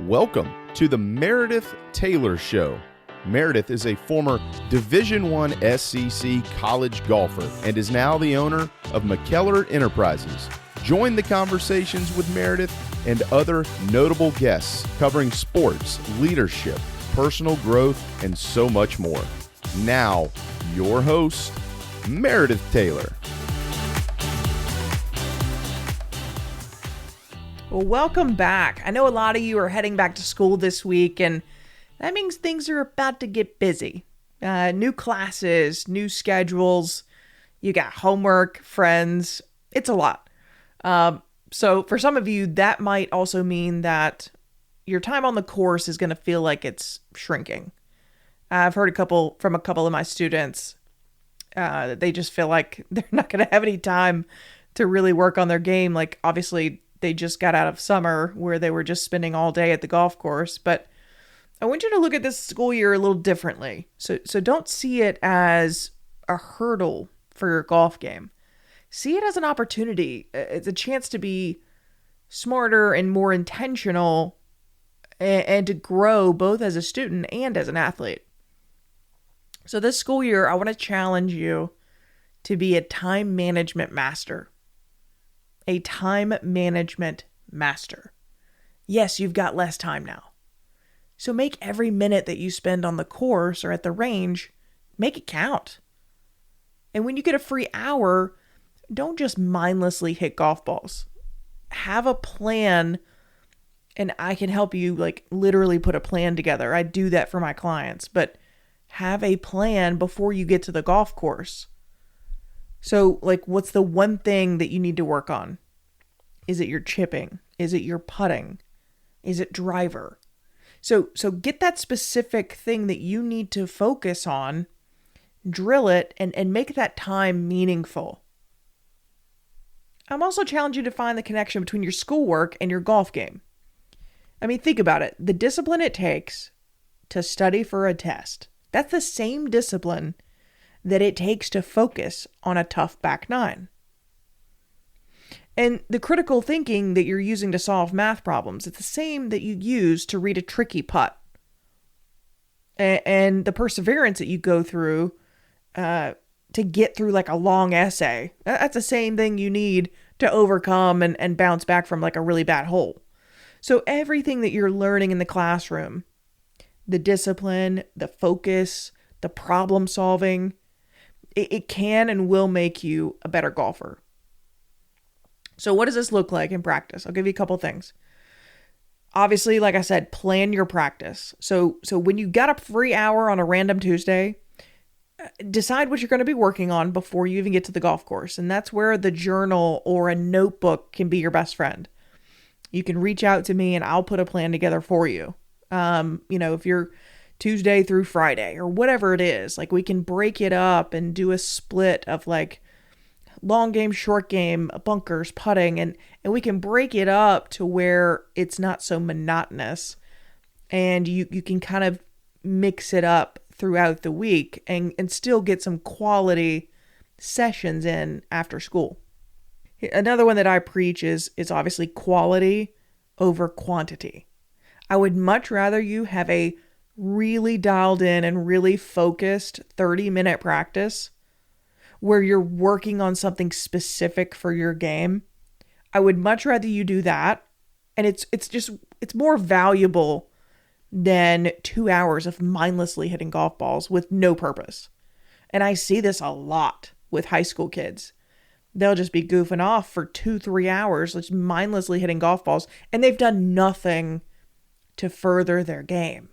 Welcome to the Meredith Taylor Show. Meredith is a former Division I SEC college golfer and is now the owner of McKellar Enterprises. Join the conversations with Meredith and other notable guests covering sports, leadership, personal growth, and so much more. Now, your host, Meredith Taylor. Well, welcome back. I know a lot of you are heading back to school this week, and that means things are about to get busy. New classes, new schedules, you got homework, friends. It's a lot. So for some of you, that might also mean that your time on the course is going to feel like it's shrinking. I've heard from a couple of my students that they just feel like they're not going to have any time to really work on their game. Like, obviously, they just got out of summer where they were just spending all day at the golf course. But I want you to look at this school year a little differently. So don't see it as a hurdle for your golf game. See it as an opportunity. It's a chance to be smarter and more intentional and to grow both as a student and as an athlete. So this school year, I want to challenge you to be a time management master. A time management master. Yes, you've got less time now. So make every minute that you spend on the course or at the range, make it count. And when you get a free hour, don't just mindlessly hit golf balls. Have a plan, and I can help you literally put a plan together. I do that for my clients, but have a plan before you get to the golf course. So, what's the one thing that you need to work on? Is it your chipping? Is it your putting? Is it driver? So get that specific thing that you need to focus on, drill it, and make that time meaningful. I'm also challenging you to find the connection between your schoolwork and your golf game. I mean, think about it. The discipline it takes to study for a test, that's the same discipline that it takes to focus on a tough back nine. And the critical thinking that you're using to solve math problems, it's the same that you use to read a tricky putt. And the perseverance that you go through to get through a long essay, that's the same thing you need to overcome and bounce back from a really bad hole. So everything that you're learning in the classroom, the discipline, the focus, the problem solving, it can and will make you a better golfer. So what does this look like in practice? I'll give you a couple things. Obviously, like I said, plan your practice. So when you got a free hour on a random Tuesday, decide what you're going to be working on before you even get to the golf course. And that's where the journal or a notebook can be your best friend. You can reach out to me and I'll put a plan together for you. If you're Tuesday through Friday or whatever it is, we can break it up and do a split of long game, short game, bunkers, putting, and we can break it up to where it's not so monotonous and you can kind of mix it up throughout the week and still get some quality sessions in after school. Another one that I preach is obviously quality over quantity. I would much rather you have a really dialed in and really focused 30-minute practice where you're working on something specific for your game. I would much rather you do that. And it's more valuable than 2 hours of mindlessly hitting golf balls with no purpose. And I see this a lot with high school kids. They'll just be goofing off for 2-3 hours, just mindlessly hitting golf balls, and they've done nothing to further their game.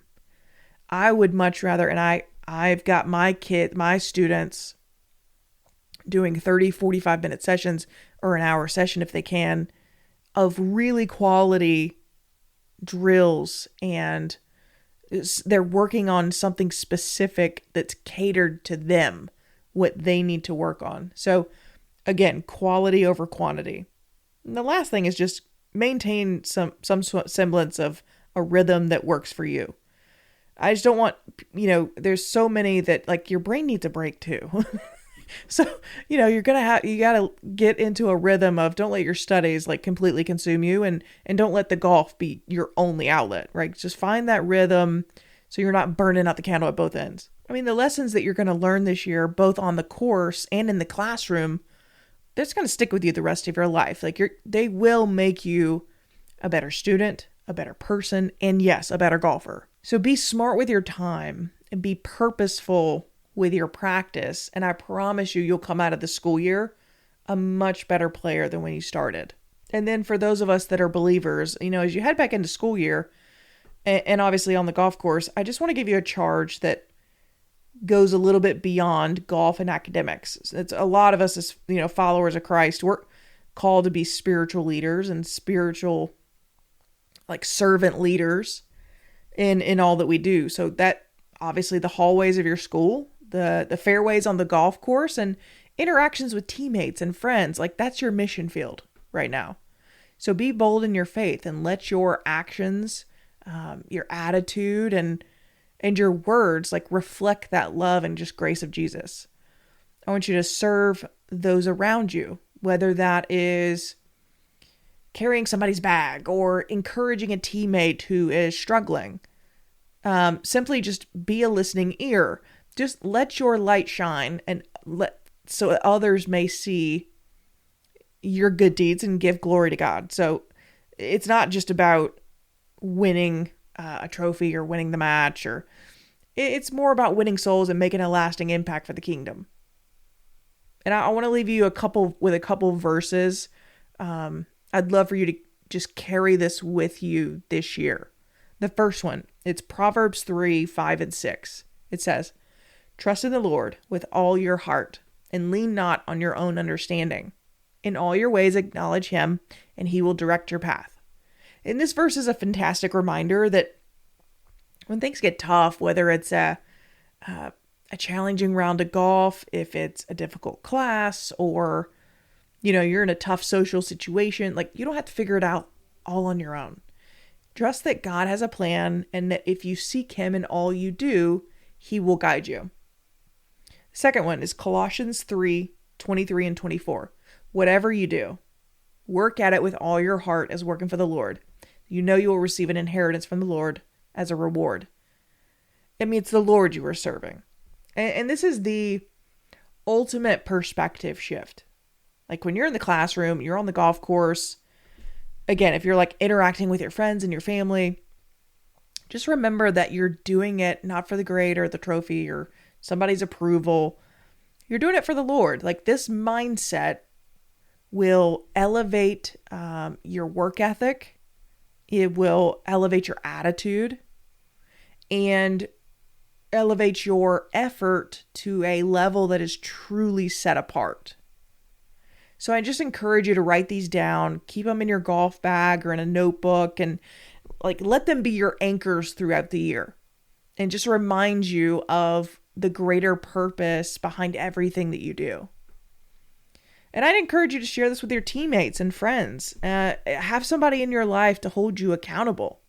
I would much rather, and I've got my students doing 30, 45-minute sessions or an hour session if they can of really quality drills, and they're working on something specific that's catered to them, what they need to work on. So again, quality over quantity. And the last thing is just maintain some semblance of a rhythm that works for you. I just don't want, there's so many that your brain needs a break too. So, you got to get into a rhythm of don't let your studies like completely consume you, and don't let the golf be your only outlet, right? Just find that rhythm so you're not burning out the candle at both ends. I mean, the lessons that you're going to learn this year, both on the course and in the classroom, that's going to stick with you the rest of your life. Like they will make you a better student, a better person, and yes, a better golfer. So be smart with your time and be purposeful with your practice. And I promise you'll come out of the school year a much better player than when you started. And then for those of us that are believers, as you head back into school year and obviously on the golf course, I just want to give you a charge that goes a little bit beyond golf and academics. It's a lot of us as, followers of Christ, we're called to be spiritual leaders and spiritual, like servant leaders in all that we do. So that obviously the hallways of your school, the fairways on the golf course, and interactions with teammates and friends, like that's your mission field right now. So be bold in your faith and let your actions, your attitude and your words like reflect that love and just grace of Jesus. I want you to serve those around you, whether that is carrying somebody's bag or encouraging a teammate who is struggling. Simply just be a listening ear. Just let your light shine and so others may see your good deeds and give glory to God. So it's not just about winning a trophy or winning the match, or it's more about winning souls and making a lasting impact for the kingdom. And I want to leave you with a couple verses. I'd love for you to just carry this with you this year. The first one, it's Proverbs 3:5-6. It says, "Trust in the Lord with all your heart and lean not on your own understanding. In all your ways acknowledge him, and he will direct your path." And this verse is a fantastic reminder that when things get tough, whether it's a challenging round of golf, if it's a difficult class, or, you're in a tough social situation, like you don't have to figure it out all on your own. Trust that God has a plan, and that if you seek him in all you do, he will guide you. The second one is Colossians 3:23-24. "Whatever you do, work at it with all your heart as working for the Lord. You will receive an inheritance from the Lord as a reward." I mean, it's the Lord you are serving. And this is the ultimate perspective shift. Like when you're in the classroom, you're on the golf course. Again, if you're like interacting with your friends and your family, just remember that you're doing it not for the grade or the trophy or somebody's approval. You're doing it for the Lord. Like this mindset will elevate your work ethic. It will elevate your attitude and elevate your effort to a level that is truly set apart. So I just encourage you to write these down, keep them in your golf bag or in a notebook, and like let them be your anchors throughout the year and just remind you of the greater purpose behind everything that you do. And I'd encourage you to share this with your teammates and friends. Have somebody in your life to hold you accountable.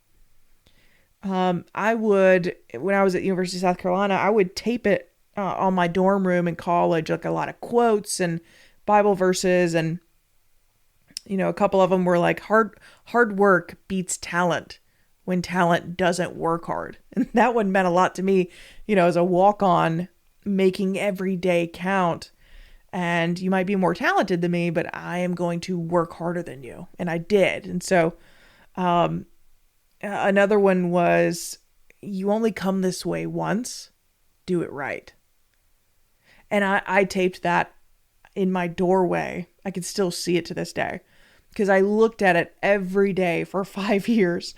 I would, when I was at the University of South Carolina, I would tape it on my dorm room in college, like a lot of quotes and Bible verses. And, a couple of them were like hard work beats talent when talent doesn't work hard. And that one meant a lot to me, as a walk-on, making every day count. And you might be more talented than me, but I am going to work harder than you. And I did. And so, another one was, you only come this way once, do it right. And I taped that in my doorway. I can still see it to this day because I looked at it every day for 5 years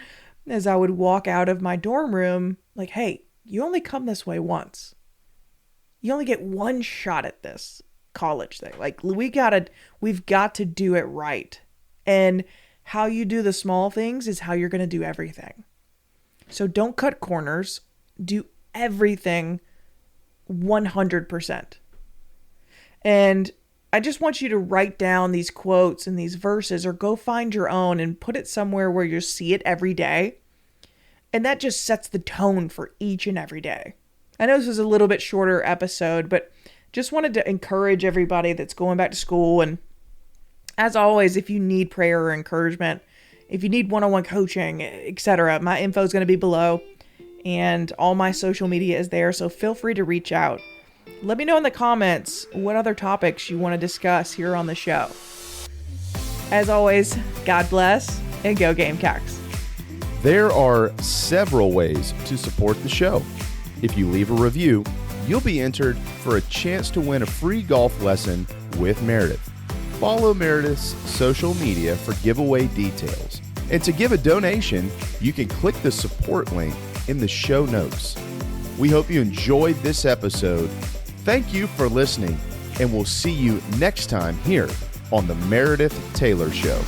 as I would walk out of my dorm room like, hey, you only come this way once. You only get one shot at this college thing. Like we've got to do it right. And how you do the small things is how you're going to do everything. So don't cut corners. Do everything 100%. And I just want you to write down these quotes and these verses, or go find your own and put it somewhere where you see it every day. And that just sets the tone for each and every day. I know this was a little bit shorter episode, but just wanted to encourage everybody that's going back to school. And as always, if you need prayer or encouragement, if you need one-on-one coaching, etc., my info is going to be below, and all my social media is there. So feel free to reach out. Let me know in the comments what other topics you want to discuss here on the show. As always, God bless and go Gamecocks. There are several ways to support the show. If you leave a review, you'll be entered for a chance to win a free golf lesson with Meredith. Follow Meredith's social media for giveaway details. And to give a donation, you can click the support link in the show notes. We hope you enjoyed this episode. Thank you for listening, and we'll see you next time here on the Meredith Taylor Show.